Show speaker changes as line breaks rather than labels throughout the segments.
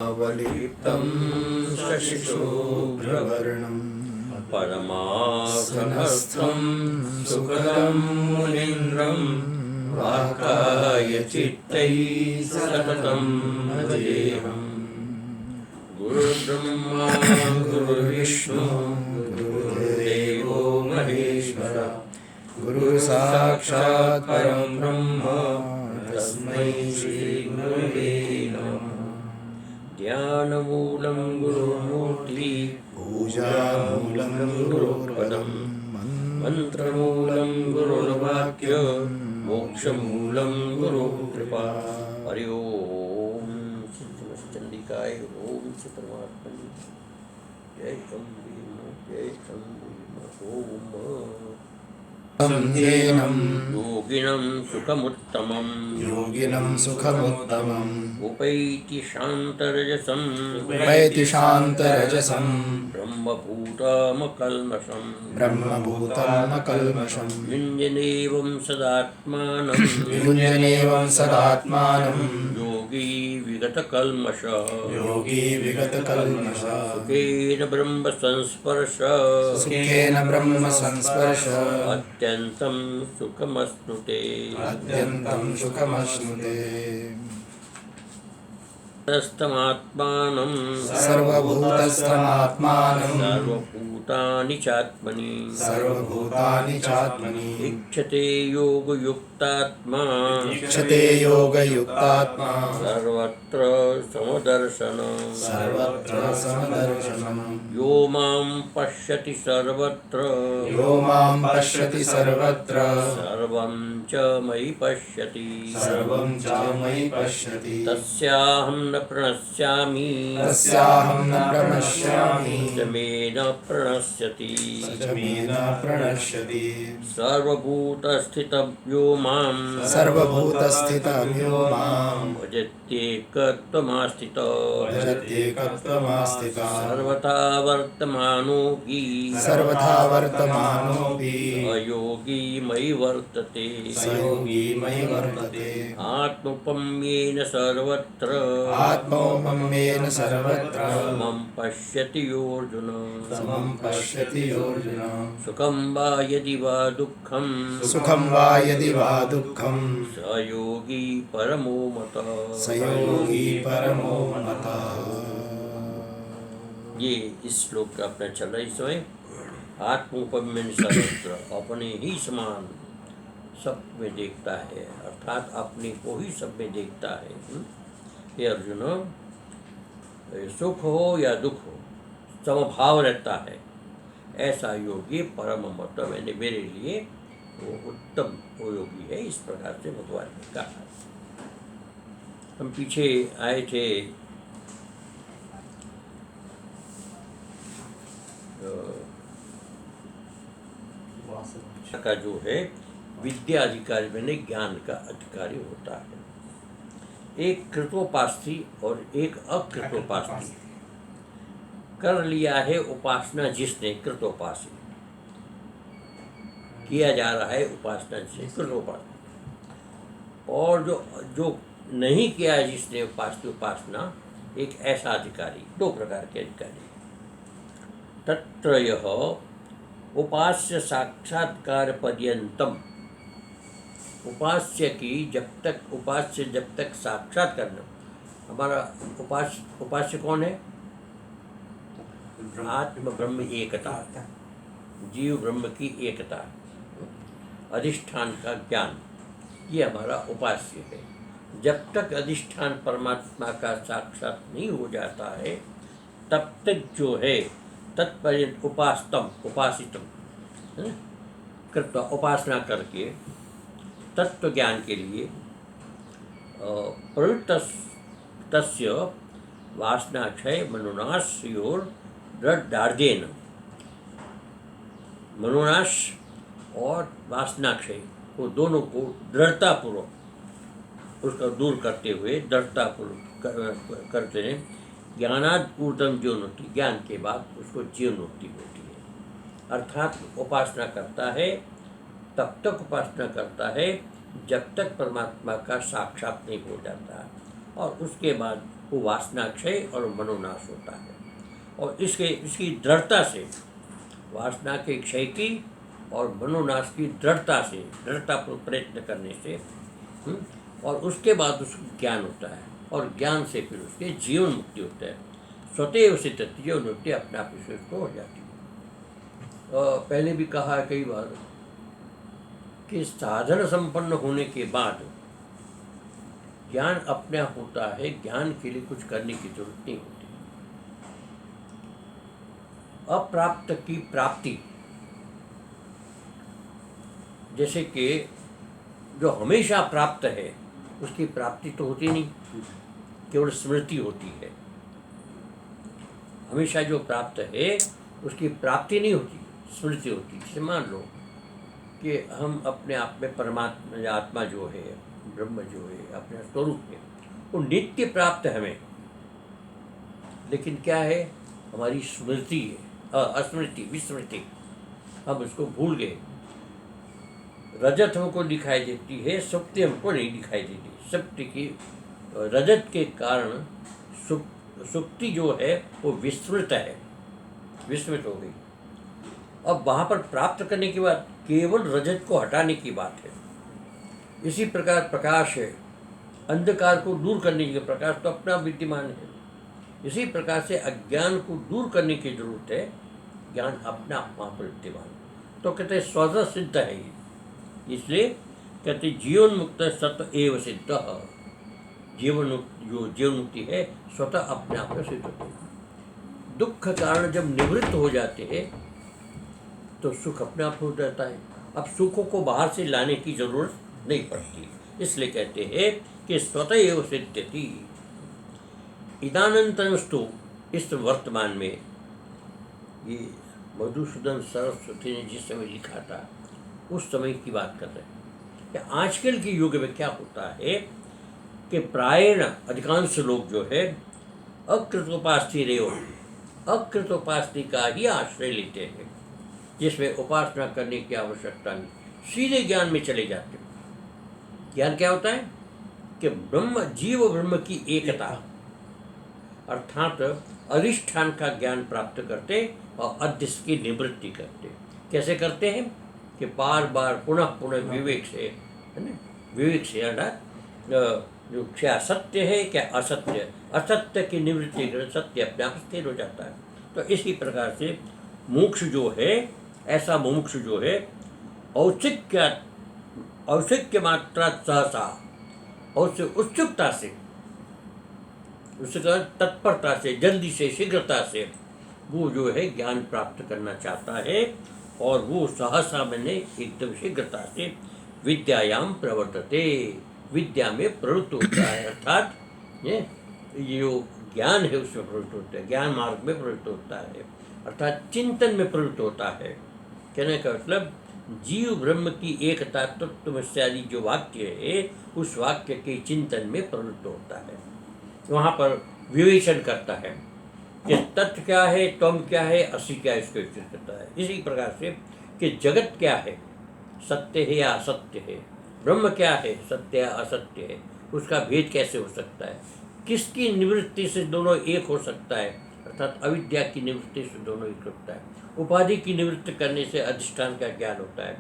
अवलिप्तं शशिशुभ्रवर्णं परमासनस्थं सुखदं मुनीन्द्रं वाकायचित्तैः सततं भजेऽहम्। गुरुर्ब्रह्मा गुरुर्विष्णु गुरुर्देवो महेश्वरः गुरुसाक्षात् परं ब्रह्म तस्मै श्रीगुरवे नमः। ध्यानमूलं गुरुमूर्ति पूजामूलं गुरुपदं मंत्रमूलं गुरुर्वाक्य मोक्षमूलं गुरुकृपा। हरि ओम चंडिकाय ओम श्री परमात्मने जय शंभु ओम योगिनं सुखमुत्तमम् उपैति शान्तरजसं ब्रह्मभूतमकल्मषं युञ्जनेवं सदात्मानं योगी विगतकल्मष सुखेन ब्रह्म संस्पर्श अत्यन्तं सुखमश्नुते सर्वभूतस्थमात्मानं सर्वभूतानि चात्मनि इच्छते योगयुक्तात्मा सर्वत्र समदर्शनम् यो मां पश्यति सर्वत्र सर्वं च मयि पश्यति तस्याहं न प्रणश्यामि स मे न प्रणश्यति सर्वभूतस्थितं यो मां भजत्येकत्वमास्थितः सर्वथा वर्तमानोऽपि अयोगी मयि वर्तते आत्मौपम्येन सर्वत्र समं पश्यति योऽर्जुन सुखं वा यदि वा दुःखं स योगी परमो मतः। ये इस श्लोक का अपना चल रहा है इस समय। आत्मोपम्येन सर्वत्र, अपने ही समान सब में देखता है, अर्थात अपने को ही सब में देखता है। ये अर्जुन, सुख हो या दुख हो समभाव रहता है, ऐसा योगी परम मत, मैंने मेरे लिए वो उत्तम वो योगी है। इस प्रकार से भगवान ने कहा। हम पीछे आए थे का जो है विद्या अधिकारी मैंने ज्ञान का अधिकारी होता है। एक कृतोपास्थी और एक अकृतोपास्थी। कर लिया है उपासना जिसने कृतोपासी, किया जा रहा है उपासना से कृतोपासना, और जो नहीं किया है जिसने उपासना, एक ऐसा अधिकारी। दो प्रकार के अधिकारी। तत्र यह उपास्य साक्षात्कार पर्यंतम, उपास्य जब तक साक्षात करना। हमारा उपास्य कौन है? आत्म ब्रह्म एकता, जीव ब्रह्म की एकता, अधिष्ठान का ज्ञान, ये हमारा उपास्य है। जब तक अधिष्ठान परमात्मा का साक्षात नहीं हो जाता है, तब तक जो है तत्पर्यंत उपासितम कृत्वा, उपासना करके तत्व ज्ञान के लिए प्रवृत्तस्य वासनाक्षय मनोनाशयोर दृढ़, मनोनाश और वासनाक्षय वो दोनों को दृढ़तापूर्वक उसका दूर करते हुए दृढ़तापूर्वक करते हैं। ज्ञानाद ऊर्ध्वं जीवनोक्ति, ज्ञान के बाद उसको जीवनोक्ति होती है। अर्थात उपासना करता है, तब तक उपासना करता है जब तक परमात्मा का साक्षात नहीं हो जाता, और उसके बाद वो वासना क्षय और मनोनाश होता है। और इसकी दृढ़ता से, वासना के क्षय की और मनोनाश की दृढ़तापूर्वक प्रयत्न करने से और उसके बाद उसको ज्ञान होता है, और ज्ञान से फिर उसके जीवन मुक्ति होता है। स्वतः सिद्ध जीवन मुक्ति अपने आप से उसको हो जाती है। पहले भी कहा है कई बार कि साधन संपन्न होने के बाद ज्ञान अपने आप होता है, ज्ञान के लिए कुछ करने की जरूरत नहीं होती। अप्राप्त की प्राप्ति, जैसे कि जो हमेशा प्राप्त है उसकी प्राप्ति तो होती नहीं, केवल स्मृति होती है। हमेशा जो प्राप्त है उसकी प्राप्ति नहीं होती, स्मृति होती है। जैसे मान लो कि हम अपने आप में परमात्मा, आत्मा जो है, ब्रह्म जो है, अपने स्वरूप में, वो नित्य प्राप्त है हमें, लेकिन क्या है, हमारी स्मृति है, अस्मृति, विस्मृति, हम उसको भूल गए। रजत हमको दिखाई देती है, सुप्ति हमको नहीं दिखाई देती। सुप्ति की रजत के कारण सुप्ति जो है वो विस्मृत है, विस्मृत हो गई। अब वहाँ पर प्राप्त करने के बाद केवल रजत को हटाने की बात है। इसी प्रकार प्रकाश है, अंधकार को दूर करने के, प्रकाश तो अपना विद्यमान है। इसी प्रकार से अज्ञान को दूर करने की जरूरत है, ज्ञान अपना आप वहाँ पर विद्यमान। तो कहते हैं स्वतः सिद्ध है ये, इसलिए कहते जीवन मुक्त सत्व एव सिद्ध। जीवन जो जीवन मुक्ति है स्वतः अपने आप में सिद्ध होती है। दुख कारण जब निवृत्त हो जाते हैं तो सुख अपने आप हो जाता है। अब सुखों को बाहर से लाने की जरूरत नहीं पड़ती, इसलिए कहते हैं कि स्वतः एव सिद्ध्यति। इदानीन्तनस्तु, इस वर्तमान में, ये मधुसूदन सरस्वती ने जिस समय लिखा था उस समय की बात कर रहे हैं कि आजकल के युग में क्या होता है कि प्रायण अधिकांश लोग जो है अकृतोपास्ती रेव, अकृतोपास्ती का ही आश्रय लेते हैं, जिसमें उपासना करने की आवश्यकता नहीं, सीधे ज्ञान में चले जाते हैं। ज्ञान क्या होता है कि ब्रह्म, जीव ब्रह्म की एकता, अर्थात अधिष्ठान का ज्ञान प्राप्त करते और अध्यस्त की निवृत्ति करते। कैसे करते हैं कि बार बार पुनः पुनः विवेक से, है ना, विवेक से, अर्थात जो क्या सत्य है क्या असत्य, असत्य की निवृत्ति कर सत्य अपने आप स्थिर हो जाता है। तो इसी प्रकार से मोक्ष जो है, ऐसा मोक्ष जो है औत्सुक्य मात्रा सहसा, और से उत्सुकता से, उसके बाद तत्परता से, जल्दी से, शीघ्रता से वो जो है ज्ञान प्राप्त करना चाहता है, और वो सहसा मैंने एकदम शीघ्रता से विद्यायाम प्रवर्तते, विद्या में प्रवृत्त होता है, अर्थात ये जो ज्ञान है उसमें प्रवृत्त होता है, ज्ञान मार्ग में प्रवृत्त होता है, अर्थात चिंतन में प्रवृत्त होता है। कहने का मतलब जीव ब्रह्म की एकता तत्वमस्यादि जो वाक्य है उस वाक्य के चिंतन में प्रवृत्त होता है। वहाँ पर विवेचन करता है कि तत्व क्या है, त्वम क्या है, असि क्या है, इसको विचार करता है। इसी प्रकार से कि जगत क्या है, सत्य है या असत्य है, ब्रह्म क्या है, सत्य या असत्य है, उसका भेद कैसे हो सकता है, किसकी निवृत्ति से दोनों एक हो सकता है, अर्थात अविद्या की निवृत्ति से दोनों एक होता है, उपाधि की निवृत्ति करने से अधिष्ठान का ज्ञान होता है।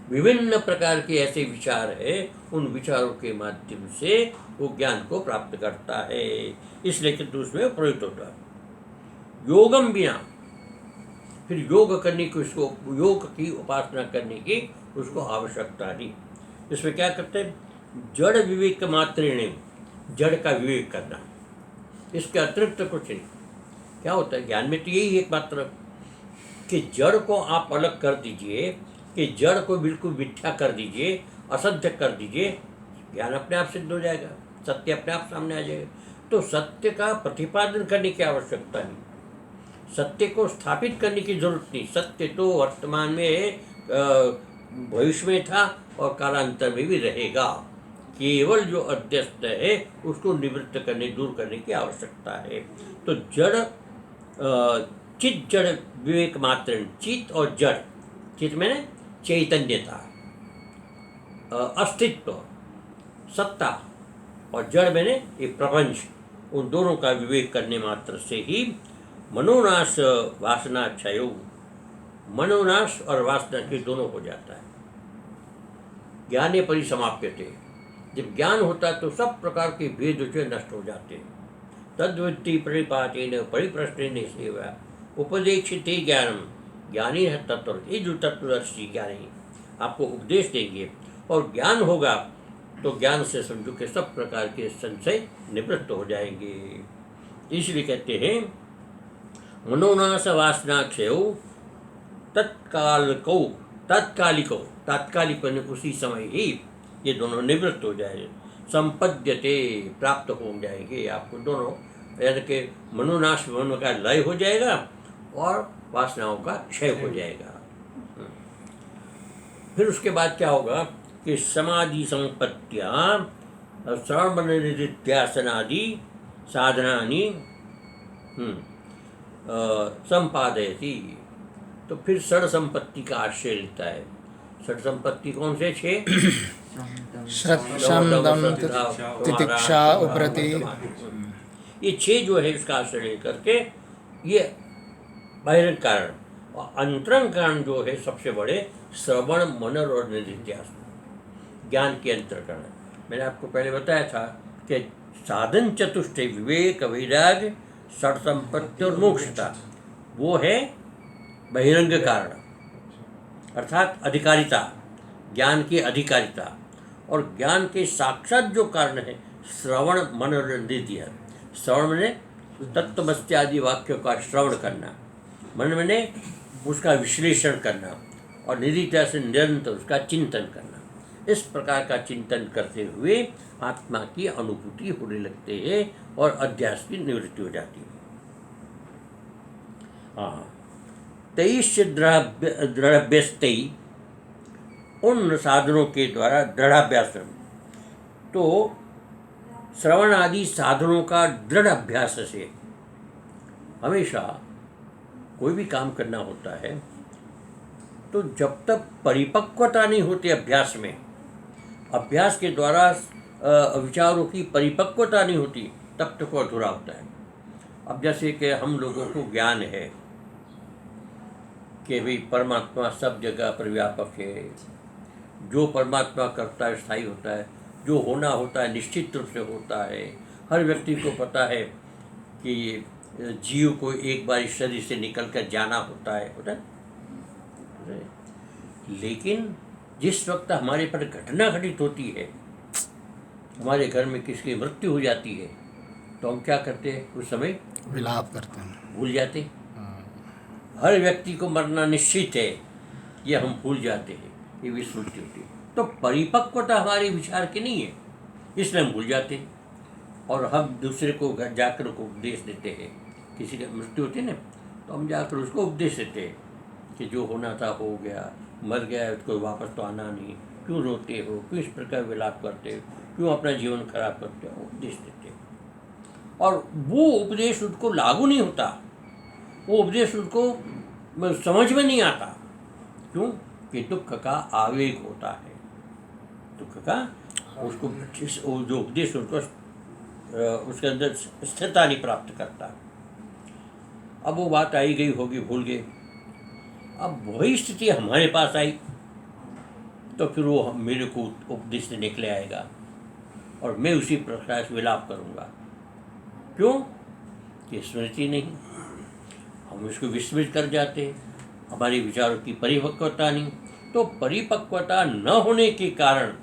विभिन्न प्रकार के ऐसे विचार है, उन विचारों के माध्यम से वो ज्ञान को प्राप्त करता है, इसलिए कि उसमें प्रयुक्त होता है। योगम बिना, फिर योग करने की, उसको योग की उपासना करने की उसको आवश्यकता नहीं। इसमें क्या करते हैं, जड़ विवेक मात्र नहीं, जड़ का विवेक करना, इसके अतिरिक्त कुछ नहीं। क्या होता है ज्ञान में तो यही एक मात्र कि जड़ को आप अलग कर दीजिए, कि जड़ को बिल्कुल मिथ्या कर दीजिए, असत्य कर दीजिए, ज्ञान अपने आप सिद्ध हो जाएगा, सत्य अपने आप सामने आ जाएगा। तो सत्य का प्रतिपादन करने की आवश्यकता नहीं, सत्य को स्थापित करने की जरूरत नहीं। सत्य तो वर्तमान में, भविष्य में था और कालांतर में भी रहेगा, केवल जो अध्यस्त है उसको निवृत्त करने, दूर करने की आवश्यकता है। तो जड़, चित जड़ विवेक मात्र, चित और जड़, चित मैंने चैतन्यता, अस्तित्व, सत्ता, और जड़ मैंने ये प्रपंच, उन दोनों का विवेक करने मात्र से ही मनोनाश वासना क्षयो, मनोनाश और वासना के दोनों हो जाता है। ज्ञाने परिसमाप्यते, जब ज्ञान होता है तो सब प्रकार के भेद जो नष्ट हो जाते हैं। तद्वृत्ति परिपातेन परिप्रश्नेन सेवा उपदेक्षिते ज्ञानम, ज्ञानी है तत्व, ये जो तत्वदर्शी ज्ञानी आपको उपदेश देंगे और ज्ञान होगा तो ज्ञान से समझो के सब प्रकार के संशय निवृत्त हो जाएंगे। इसलिए कहते हैं मनोनाश वासना क्षयो तत्कालिको, तात्कालिक उसी समय ही ये दोनों निवृत्त हो जाएंगे। संपद्यते, प्राप्त हो जाएंगे आपको दोनों, यानी कि मनोनाश मन का लय हो जाएगा और वासनाओं का क्षय हो जाएगा। फिर उसके बाद क्या होगा कि समाधि संपत्तिया श्रवण निधिध्यासनादि साधनानि संपादयति, तो फिर षड संपत्ति का आश्रय लेता है। षड संपत्ति कौन से? 6
तितिक्षा उपरति,
ये 6 जो है इसका आश्रय करके ये बहिरंग कारण, और अंतरंग कारण जो है सबसे बड़े श्रवण मनन और निधिध्यासन, ज्ञान के अंतरकरण। मैंने आपको पहले बताया था कि साधन चतुष्टय विवेक वैराग्य षड संपत्ति और मोक्षता, वो है बहिरंग कारण, अर्थात अधिकारिता, ज्ञान की अधिकारिता। और ज्ञान के साक्षात जो कारण है श्रवण मनन और निधिध्यासन। श्रवण ने तत्वमस्ति आदि वाक्यों का श्रवण करना, मन में उसका विश्लेषण करना, और निधिध्यासन निरंतर उसका चिंतन करना। इस प्रकार का चिंतन करते हुए आत्मा की अनुभूति होने लगते हैं और अध्यास की निवृत्ति हो जाती है। हाँ, 23 दृढ़ाभ्यस्तई, उन साधनों के द्वारा दृढ़ाभ्यास, तो श्रवण आदि साधनों का दृढ़ अभ्यास से हमेशा कोई भी काम करना होता है तो जब तक परिपक्वता नहीं होती अभ्यास में, अभ्यास के द्वारा विचारों की परिपक्वता नहीं होती, तब तक वो अधूरा होता है। अब जैसे कि हम लोगों को ज्ञान है कि भाई परमात्मा सब जगह पर व्यापक है, जो परमात्मा करता है स्थायी होता है, जो होना होता है निश्चित रूप से होता है। हर व्यक्ति को पता है कि जीव को एक बार इस शरीर से निकल कर जाना होता है। लेकिन जिस वक्त हमारे पर घटना घटित होती है, हमारे घर में किसी की मृत्यु हो जाती है, तो हम क्या करते हैं? उस समय
विलाप करते हैं,
भूल जाते। हर व्यक्ति को मरना निश्चित है, ये हम भूल जाते हैं, ये विस्मृति होती है। तो परिपक्वता हमारे विचार की नहीं है, इसलिए हम भूल जाते हैं और हम दूसरे को जाकर को उपदेश देते हैं। किसी की मृत्यु होती है ना, तो हम जाकर उसको उपदेश देते हैं कि जो होना था हो गया, मर गया, उसको वापस तो आना नहीं, क्यों रोते हो, क्यों इस प्रकार विलाप करते हो, क्यों अपना जीवन खराब करते हो, उपदेश देते हो। और वो उपदेश उनको लागू नहीं होता, वो उपदेश उनको समझ में नहीं आता। क्यों? कि दुख का आवेग होता है, दुख का उसको जो उपदेश उनको उसके अंदर स्थिरता नहीं प्राप्त करता। अब वो बात आई गई होगी, भूल गए। अब वही स्थिति हमारे पास आई तो फिर वो मेरे को उपदेश से निकले आएगा और मैं उसी प्रकार से विलाप करूँगा। क्यों? कि स्मृति नहीं, हम इसको विस्मृत कर जाते हैं, हमारे विचारों की परिपक्वता नहीं। तो परिपक्वता न होने के कारण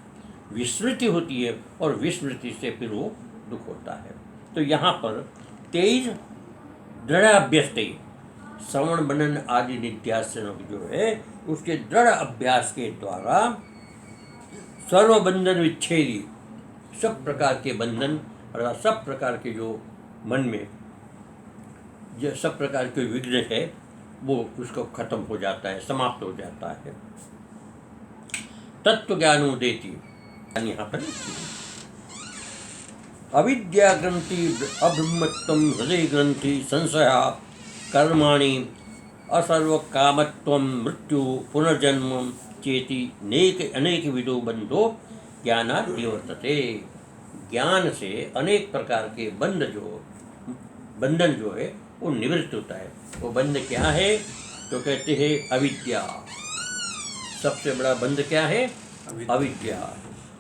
विस्मृति होती है और विस्मृति से फिर वो दुख होता है। तो यहाँ पर 23 दृढ़ अभ्यस्त, श्रवण मनन आदि निध्यासन जो है उसके दृढ़ अभ्यास के द्वारा सर्व बंधन विच्छेदी, सब प्रकार के बंधन और सब प्रकार के जो मन में जो सब प्रकार के विघ्न है वो उसको खत्म हो जाता है, समाप्त हो जाता है। तत्व ज्ञान उदेति, यहाँ पर अविद्या ग्रंथि अब्रह्मत्वं हृदय ग्रंथि संशया कर्माणि असर्व कामत्वं मृत्यु पुनर्जन्म चेति अनेक विधो बंधो ज्ञानात् निवर्तते। ज्ञान से अनेक प्रकार के बंध जो बंधन जो है वो निवृत्त होता है। वो बंध क्या है? तो कहते हैं अविद्या। सबसे बड़ा बंध क्या है? अविद्या।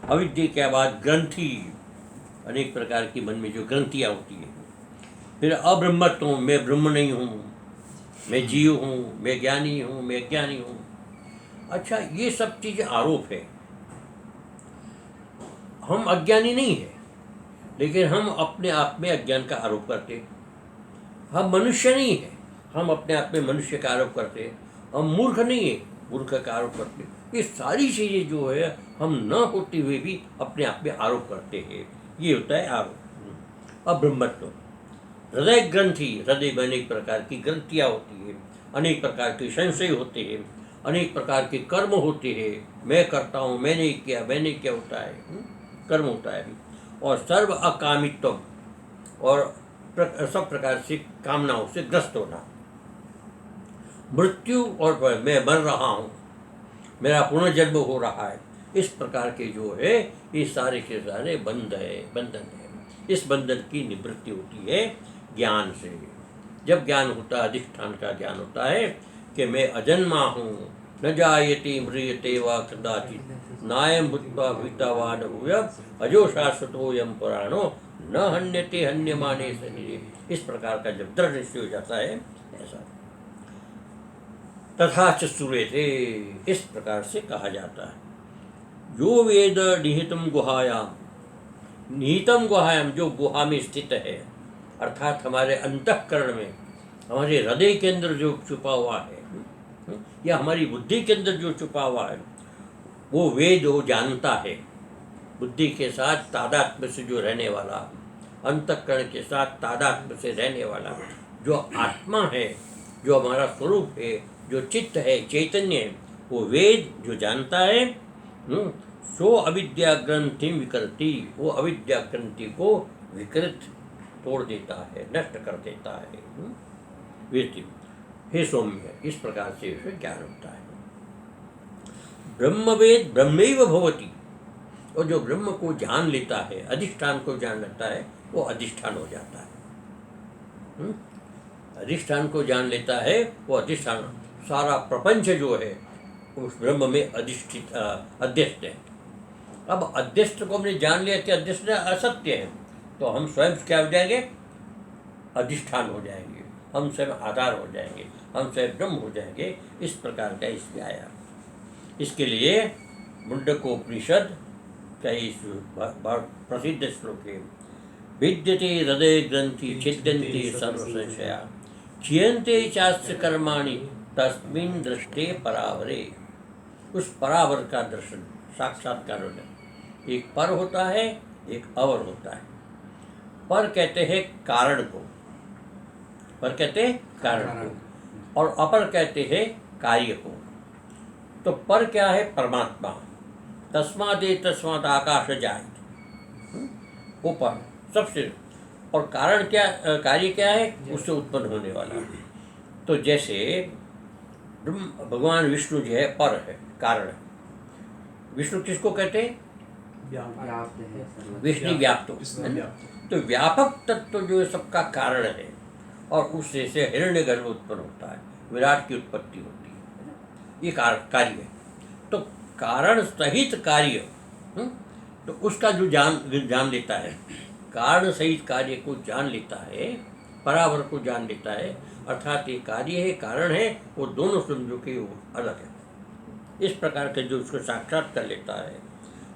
अविद्या के बाद ग्रंथि, अनेक प्रकार की मन में जो ग्रंथियाँ होती है। फिर अब्रह्मत्व, मैं ब्रह्म नहीं हूँ, मैं जीव हूँ, मैं ज्ञानी हूँ, मैं अज्ञानी हूँ। अच्छा, ये सब चीज़ें आरोप है। हम अज्ञानी नहीं है, लेकिन हम अपने आप में अज्ञान का आरोप करते हैं। हम मनुष्य नहीं है, हम अपने आप में मनुष्य का आरोप करते हैं। हम मूर्ख नहीं है, मूर्ख का आरोप करते हैं। ये सारी चीज़ें जो है हम न होते हुए भी अपने आप में आरोप करते हैं। ये होता है आरोप। अब ब्रह्मत्व, हृदय ग्रंथि, हृदय में अनेक प्रकार की ग्रंथियाँ होती है, अनेक प्रकार के संशय होते हैं, अनेक प्रकार के कर्म होते हैं। मैं करता हूँ, मैंने किया, मैंने क्या होता है, कर्म होता है। और सर्व अकामित्व, और सब प्रकार से कामनाओं से ग्रस्त होना। मृत्यु, और मैं मर रहा हूँ, मेरा पुनर्जन्म हो रहा है। इस प्रकार के जो है ये सारे के सारे बंधन है। इस बंधन की निवृत्ति होती है ज्ञान से। जब ज्ञान होता है, अधिष्ठान का ज्ञान होता है कि मैं अजन्मा हूँ, न जायते म्रियते वा कदाचित्, नायं भूत्वा भविता वा न भूयः, अजो शाश्वतोऽयं पुराणो, न हन्यते हन्यमाने शरीरे। इस प्रकार का जब दृढ़ निश्चय हो जाता है, ऐसा तथा च श्रूयते, इस प्रकार से कहा जाता है। यो वेद निहितम गुहायाम, निहितम गुहायाम, जो गुहा में स्थित है, अर्थात हमारे अंतःकरण में, हमारे हृदय के अंदर जो छुपा हुआ है, या हमारी बुद्धि के अंदर जो छुपा हुआ है, वो वेद वो जानता है। बुद्धि के साथ तादात्म्य से जो रहने वाला, अंतःकरण के साथ तादात्म्य से रहने वाला जो आत्मा है, जो हमारा स्वरूप है, जो चित्त है, चैतन्य है, वो वेद जो जानता है, सो अविद्या ग्रंथि विकृति, वो अविद्या ग्रंथि को विकृत तोड़ देता है, नष्ट कर देता है। वृत्ति, हे सौम्य, इस प्रकार से उसे ज्ञान होता है। ब्रह्मवेद ब्रह्मैव भवति, और जो ब्रह्म को जान लेता है, अधिष्ठान को जान लेता है, वो अधिष्ठान हो जाता है। अधिष्ठान को जान लेता है, वो अधिष्ठान, सारा प्रपंच जो है उस ब्रह्म में अधिष्ठित अध्यस्त है। अब अध्यस्त को हमने जान लिया कि अध्यस्त असत्य है, तो हम स्वयं क्या हो जाएंगे? अधिष्ठान हो जाएंगे, हम स्वयं आधार हो जाएंगे, हम स्वयं ब्रह्म हो जाएंगे। इस प्रकार का इसमें आया। इसके लिए मुंडकोपनिषद का इस प्रसिद्ध श्लोक है, विद्यते हृदय ग्रंथि छिद्यन्ते सर्व संशया, क्षीयन्ते चास्य कर्माणि तस्मिन् दृष्टे परावरे। उस परावर का दर्शन, साक्षात्कार होना। एक पर होता है, एक अवर होता है। पर कहते हैं कारण को, पर कहते हैं कारण को, और अपर कहते हैं कार्य को। तो पर क्या है? परमात्मा। तस्मात् आकाश जायते, वो पर सबसे। और कारण क्या, कार्य क्या है? उससे उत्पन्न होने वाला। तो जैसे भगवान विष्णु जो है पर है, कारण है। विष्णु किसको कहते हैं? विष्णु व्याप्त। तो व्यापक तत्व जो है सबका कारण है, और उससे से हिरण्यगर्भ उत्पन्न होता है, विराट की उत्पत्ति होती है। ये कार्य है। तो कारण सहित कार्य, तो उसका जो जान लेता है, कारण सहित कार्य को जान लेता है, परावर को जान लेता है, अर्थात ये कार्य है, कारण है, वो दोनों समझो के वो अलग है। इस प्रकार के जो उसको साक्षात कर लेता है,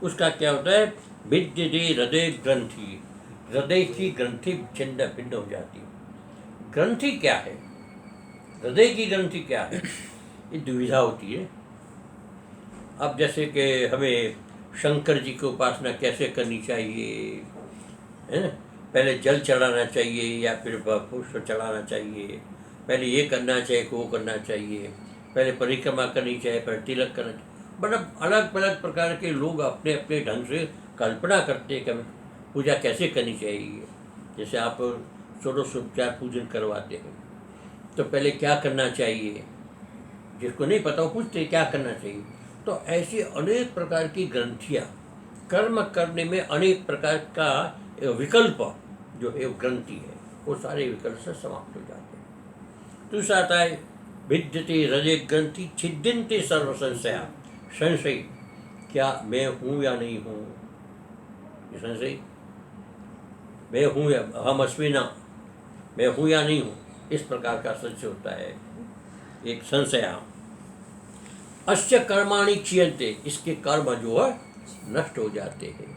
उसका क्या होता है? विद्यते हृदय ग्रंथि, हृदय की ग्रंथि छिन्न भिन्न हो जाती है। ग्रंथि क्या है? हृदय की ग्रंथि क्या है? ये दुविधा होती है। अब जैसे कि हमें शंकर जी की उपासना कैसे करनी चाहिए, है ना? पहले जल चढ़ाना चाहिए या फिर पुष्प चढ़ाना चाहिए, पहले ये करना चाहिए, वो करना चाहिए, पहले परिक्रमा करनी चाहिए, फिर तिलक करना चाहिए। मतलब अलग अलग प्रकार के लोग अपने अपने ढंग से कल्पना करते हैं कि हमें पूजा कैसे करनी चाहिए। जैसे आप षोडशोपचार पूजन करवाते हैं, तो पहले क्या करना चाहिए, जिसको नहीं पता वो पूछते क्या करना चाहिए। तो ऐसी अनेक प्रकार की ग्रंथियाँ, कर्म करने में अनेक प्रकार का विकल्प जो है ग्रंथि है। वो सारे विकल्प से समाप्त हो जाते हैं। दूसरा आता है भिद्यते हृदय ग्रंथि छिद्यन्ते सर्व संशया। संशय, क्या मैं हूँ या नहीं हूँ, ये संशय, मैं हूँ या हम अस्मि न, मैं हूँ या नहीं हूँ, इस प्रकार का संशय होता है, एक संशया। अस्य कर्माणि क्षीयन्ते, इसके कर्म जो है नष्ट हो जाते हैं,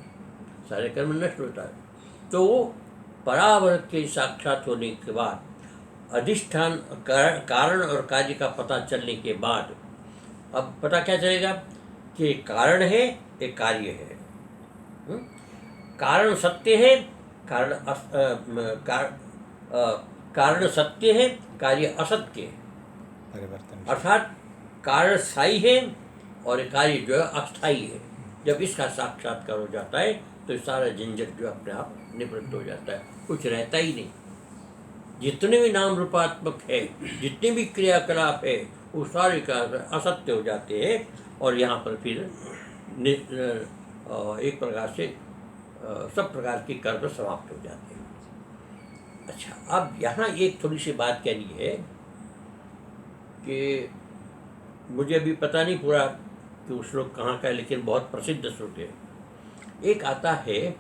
सारे कर्म नष्ट होता है। तो परावर्त के साक्षात होने के बाद, अधिष्ठान कारण और कार्य का पता चलने के बाद, अब पता क्या चलेगा कि कारण है, एक कार्य है। कारण सत्य है, कारण सत्य है, कार्य असत्य है।
परिवर्तन।
अर्थात कारण स्थायी है और कार्य जो है अस्थायी है। जब इसका साक्षात्कार हो जाता है तो सारा झंझट जो अपने आप निवृत्त हो जाता है, कुछ रहता ही नहीं। जितने भी नाम रूपात्मक है, जितने भी क्रियाकलाप है, वो सारे का असत्य हो जाते हैं और यहाँ पर फिर एक प्रकार से सब प्रकार के कर्म समाप्त हो जाते हैं। अच्छा, अब यहाँ एक थोड़ी सी बात कहनी है कि मुझे अभी पता नहीं पूरा कि वो श्लोक कहाँ का है, लेकिन बहुत प्रसिद्ध श्लोक है। एक आता है,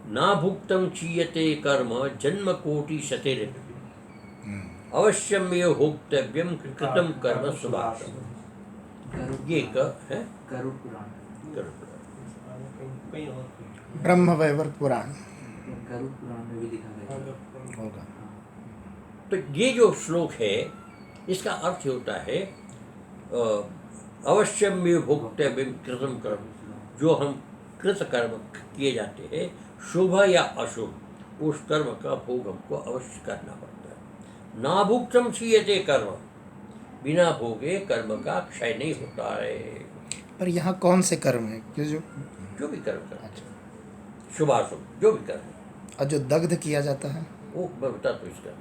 ना भुक्तम क्षीयते कर्म जन्म कोटि शतेर अवश्यम ये भोक्तव्यम कृतम कर्म सुभाषम। ये है
गरुड़ पुराण।
ब्रह्म वैवर्त पुराण
गरुड़ पुराण में भी लिखा गया है।
होगा।
तो ये जो श्लोक है, इसका अर्थ होता है अवश्यम ये भोक्तव्यम कृतम कर्म, जो हम कृत कर्म किए जाते हैं, शुभ या अशुभ, उस कर्म का भोग हमको अवश्य करना पड़ता है। ना भुक्तम क्षीयते कर्म, बिना भोगे कर्म का क्षय नहीं होता है।
पर यहाँ कौन से कर्म है कि
जो भी कर्म करते हैं, शुभाशुभ जो भी कर्म है।
और जो दग्ध किया जाता है,
वो मैं बता तो इसका।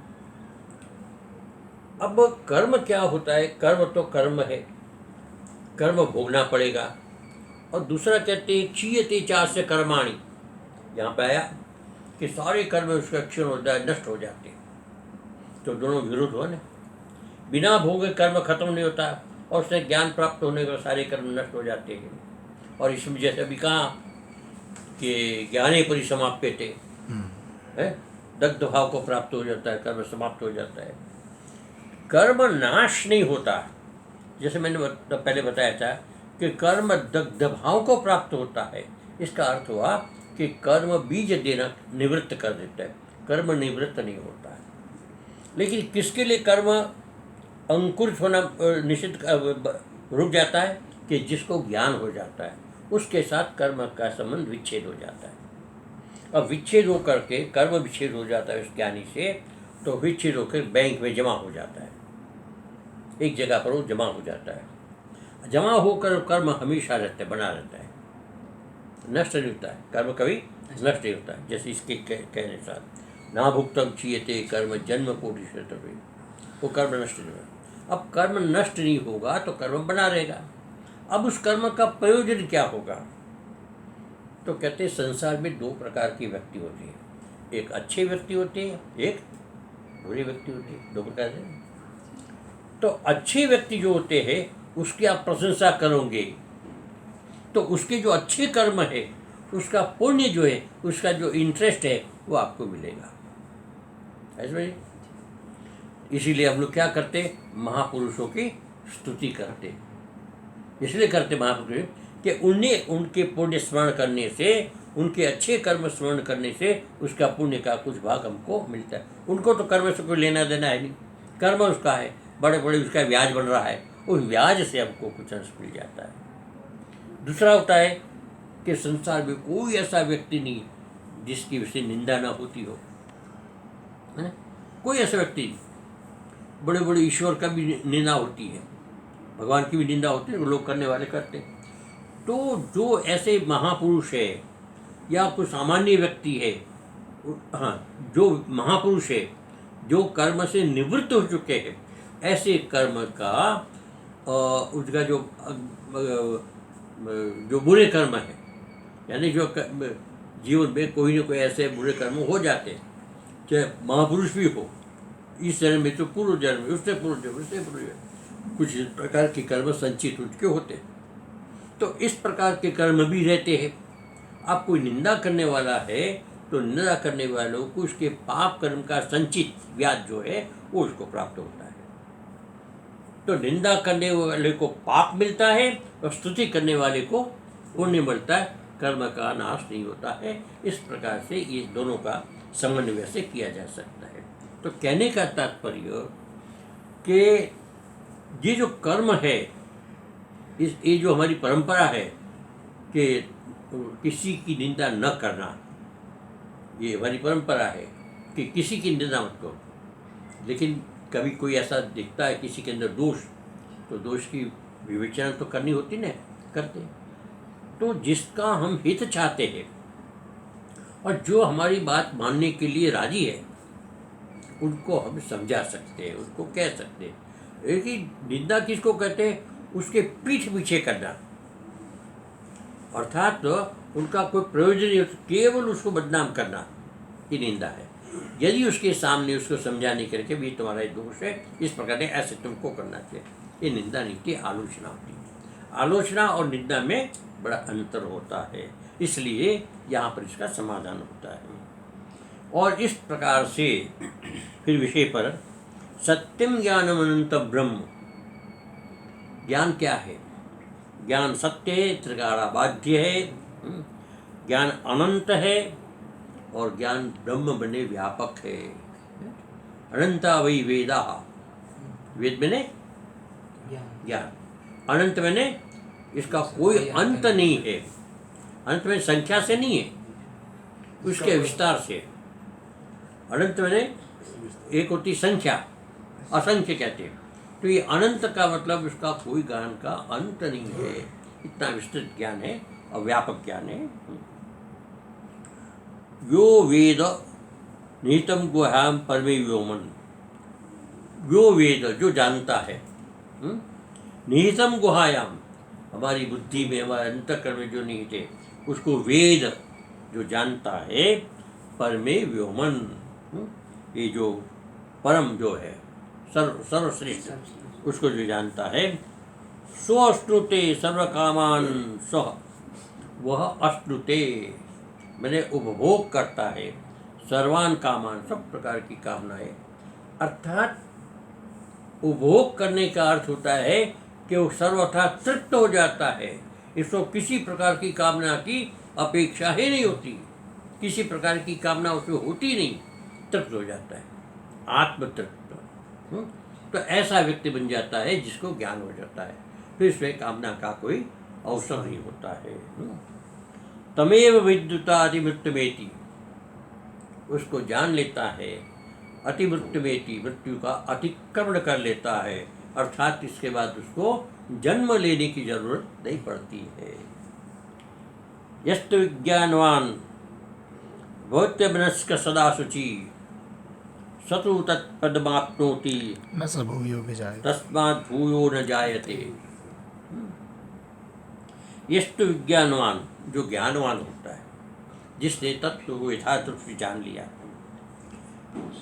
अब कर्म क्या होता है, कर्म तो कर्म है, कर्म भोगना पड़ेगा। और दूसरा कहते हैं क्षीयते चास्य कर्माणि, यहाँ पे आया कि सारे कर्म उसका क्षीण होता है, नष्ट हो जाते हैं। तो दोनों विरुद्ध हुआ ना, बिना भोगे कर्म खत्म नहीं होता और उससे ज्ञान प्राप्त होने के सारे कर्म नष्ट हो जाते हैं। और इसमें जैसे अभी कहा कि ज्ञाने परिसमाप्यते है, दग्ध भाव को प्राप्त हो जाता है, कर्म समाप्त हो जाता है। कर्म नाश नहीं होता, जैसे मैंने पहले बताया था कि कर्म दग्ध भाव को प्राप्त होता है। इसका अर्थ हुआ कि कर्म बीज देना निवृत्त कर देता है, कर्म निवृत्त नहीं होता है। लेकिन किसके लिए कर्म अंकुरित होना निश्चित रुक जाता है कि जिसको ज्ञान हो जाता है, उसके साथ कर्म का संबंध विच्छेद हो जाता है। अब विच्छेद होकर के कर्म विच्छेद हो जाता है उस ज्ञानी से, तो विच्छेद होकर बैंक में जमा हो जाता है, एक जगह पर वो जमा हो जाता है। जमा होकर कर्म हमेशा रहता है, बना रहता है, नष्ट नहीं होता है, कर्म कभी नष्ट नहीं होता है। जैसे इसके कहने साथ ना भुक्तम क्षीयते कर्म जन्म कोटि शतवे, वो कर्म नष्ट नहीं होगा। अब कर्म नष्ट नहीं होगा तो कर्म बना रहेगा। अब उस कर्म का प्रयोजन क्या होगा, तो कहते हैं संसार में दो प्रकार की व्यक्ति होती है, एक अच्छे व्यक्ति होते हैं, एक बुरे व्यक्ति होते हैं, दो प्रकार से। तो अच्छे व्यक्ति जो होते हैं उसकी आप प्रशंसा करोगे तो उसके जो अच्छे कर्म है, उसका पुण्य जो है, उसका जो इंटरेस्ट है, वो आपको मिलेगा। ऐसे इसीलिए हम लोग क्या करते, महापुरुषों की स्तुति करते, इसलिए करते महापुरुष कि उन्हें उनके पुण्य स्मरण करने से, उनके अच्छे कर्म स्मरण करने से उसका पुण्य का कुछ भाग हमको मिलता है। उनको तो कर्म से कोई लेना देना है नहीं, कर्म उसका है, बड़े बड़े उसका ब्याज बन रहा है, उस ब्याज से हमको कुछ अंश मिल जाता है। दूसरा होता है कि संसार में कोई ऐसा व्यक्ति नहीं जिसकी उससे निंदा ना होती हो, है? कोई ऐसा व्यक्ति नहीं। बड़े बड़े ईश्वर का भी निंदा होती है, भगवान की भी निंदा होती है, लोग करने वाले करते। तो जो ऐसे महापुरुष है या कोई सामान्य व्यक्ति है, हाँ, जो महापुरुष है, जो कर्म से निवृत्त हो चुके हैं, ऐसे कर्म का उसका जो बुरे कर्म है, यानी जो जीवन में कोई ना कोई ऐसे बुरे कर्म हो जाते हैं, चाहे महापुरुष भी हो, इस जन्म में तो पूर्व जन्म में, उससे पूर्व जन्म, उससे पूर्व जन्म, कुछ इस प्रकार के कर्म संचित उनके होते हैं। तो इस प्रकार के कर्म भी रहते हैं। आप कोई निंदा करने वाला है तो निंदा करने वालों को उसके पाप कर्म का संचित ब्याज जो है वो उसको प्राप्त होता है। तो निंदा करने वाले को पाप मिलता है और स्तुति करने वाले को पुण्य मिलता है, कर्म का नाश नहीं होता है। इस प्रकार से ये दोनों का समन्वय से किया जा सकता है। तो कहने का तात्पर्य कि ये जो कर्म है, ये जो हमारी परंपरा है कि किसी की निंदा न करना, ये हमारी परंपरा है कि किसी की निंदा मत करो। लेकिन कभी कोई ऐसा दिखता है किसी के अंदर दोष, तो दोष की विवेचना तो करनी होती ना, करते। तो जिसका हम हित चाहते हैं और जो हमारी बात मानने के लिए राजी है, उनको हम समझा सकते हैं, उनको कह सकते हैं। लेकिन निंदा किसको कहते हैं? उसके पीठ पीछे करना, अर्थात तो उनका कोई प्रयोजन नहीं होता, केवल उसको बदनाम करना, ये निंदा है। यदि उसके सामने उसको समझाने करके भी तुम्हारा दोष है, इस प्रकार ऐसे तुमको करना चाहिए, ये निंदा नहीं थी, आलोचना होती है। आलोचना और निंदा में बड़ा अंतर होता है, इसलिए यहाँ पर इसका समाधान होता है। और इस प्रकार से फिर विषय पर सत्यम ज्ञानम अनंत ब्रह्म, ज्ञान क्या है? ज्ञान सत्य है, त्रिकाराबाध्य है, ज्ञान अनंत है और ज्ञान ब्रह्म बने व्यापक है। अनंता वही वेदा, वेद बने ज्ञान, अनंत बने इसका कोई अंत नहीं है। अंत में संख्या से नहीं है, उसके विस्तार से। अनंत बने एक होती संख्या, असंख्य कहते हैं। तो ये अनंत का मतलब इसका कोई ज्ञान का अंत नहीं है, इतना विस्तृत ज्ञान है और व्यापक ज्ञान है। यो वेद निहितम गुहाम परमे व्योमन, यो वेद जो जानता है, निहितम गुहायाम हमारी बुद्धि में, हमारे अंतःकरण में जो निहित है, उसको वेद जो जानता है, परमे व्योमन, ये जो परम जो है सर्वश्रेष्ठ, उसको जो जानता है, सो अश्नुते सर्व कामान सह, वह अश्नुते मैंने उपभोग करता है, सर्वान कामान, सब प्रकार की कामनाएं। अर्थात उपभोग करने का अर्थ होता है कि वो सर्वथा तृप्त हो जाता है, इसको किसी प्रकार की कामना की अपेक्षा ही नहीं होती, किसी प्रकार की कामना उसमें होती नहीं, तृप्त हो जाता है, आत्मतृप्त। तो ऐसा व्यक्ति बन जाता है जिसको ज्ञान हो जाता है, फिर इसमें कामना का कोई अवसर नहीं होता है। तमेव विद्युता अतिमृत्युमेति, उसको जान लेता है, अतिमृत्युमेति, मृत्यु का अतिक्रमण कर लेता है, अर्थात इसके बाद उसको जन्म लेने की जरूरत नहीं पड़ती है। यस्तु विज्ञानवान भौत्य मनस्क सदा शुचि, सतु तत्पदमाप्नोति
न स भूयो विजायते,
तस्मात् भूयो न जायते। यस्तु विज्ञानवान, जो ज्ञानवान होता है, जिसने तत्व को यथार्थ रूप से जान लिया।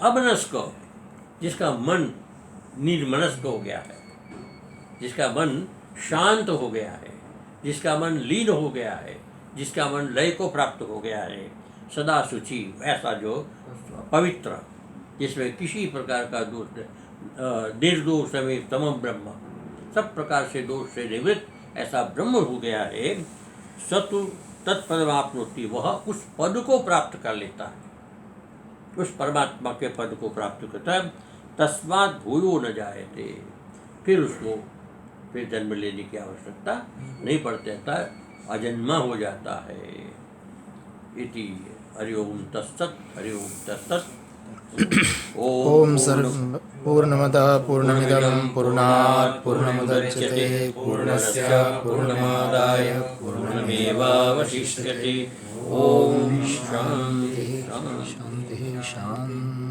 अमनस्क, जिसका मन निर्मनस्क हो गया है, जिसका मन शांत हो गया है, जिसका मन लीन हो गया है, जिसका मन लय को प्राप्त हो गया है, सदा शुचि, ऐसा जो पवित्र, जिसमें किसी प्रकार का दोष, निर्दोष समेत तमम ब्रह्म, सब प्रकार से दोष से निवृत्त ऐसा ब्रह्म हो गया है। सतु तत्पदमाप्नोति, वह उस पद को प्राप्त कर लेता है, उस परमात्मा के पद को प्राप्त करता है। तस्मात् भूयो न जायते, फिर उसको फिर जन्म लेने की आवश्यकता नहीं पड़ता, अजन्मा हो जाता है। इति हरि ओम तत्सत्, हरि ओम तत्सत्।
ओम सर्व पूर्णमदः पूर्णमिदं पूर्णात् पूर्णमुदच्यते पूर्णस्य पूर्णमादाय
पूर्णमेवावशिष्यते। ओम शांति
शांति शांति।